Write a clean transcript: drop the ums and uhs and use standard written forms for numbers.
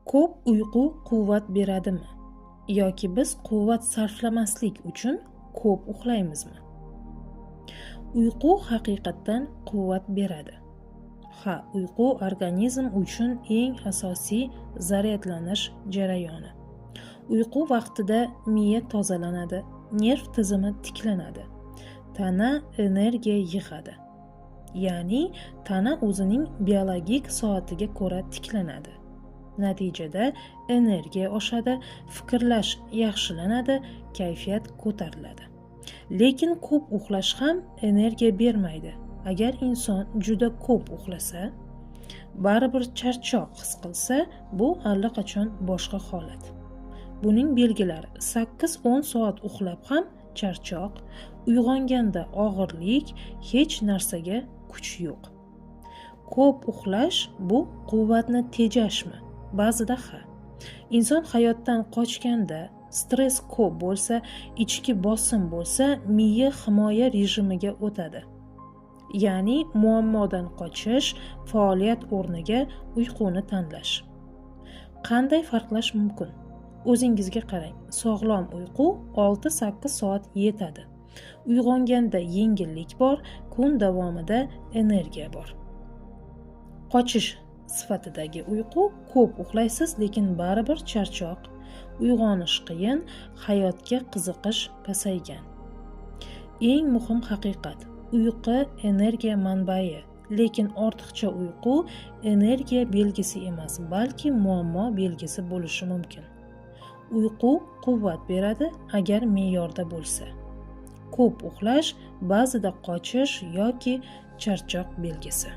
Ko'p uyqu quvvat beradimi? Yoki biz quvvat sarflamaslik uchun ko'p uxlaymizmi? Uyqu haqiqatdan quvvat beradi. Ha, uyqu organizm uchun eng asosiy zaryadlanish jarayoni. Uyqu vaqtida miya tozalanadi, nerv tizimi tiklanadi, tana energiya yig'adi. Ya'ni tana o'zining biologik soatiga ko'ra tiklanadi. Natijada energiya oshadi, fikrlash yaxshilanadi, kayfiyat ko'tariladi. Lekin ko'p uxlash ham energiya bermaydi. Agar inson juda ko'p uxlasa, baribir charchoq his qilsa, bu allaqachon boshqa holat. Buning belgilari 8-10 soat uxlab ham charchoq, uyg'onganda og'irlik, hech narsaga kuch yo'q. Ko'p uxlash bu quvvatni tejashmi? Ba'zida ha. Inson hayotdan qochganda, stress ko'p bo'lsa, ichki bosim bo'lsa, miya himoya rejimiga o'tadi. Ya'ni muammodan qochish, faoliyat o'rniga uyquni tanlash. Qanday farqlash mumkin? O'zingizga qarang. Sog'lom uyqu 6-8 soat yetadi. Uyg'onganda yengillik bor, kun davomida energiya bor. Qochish sifatidagi uyqu: ko'p uxlaysiz, lekin baribir charchoq, uyg'onish qiyin, hayotga qiziqish pasaygan. Eng muhim haqiqat: uyqu energiya manbai, lekin ortiqcha uyqu energiya belgisi emas, balki muammo belgisi bo'lishi mumkin. Uyqu quvvat beradi agar me'yorda bo'lsa. Ko'p uxlash ba'zida qochish yoki charchoq belgisi.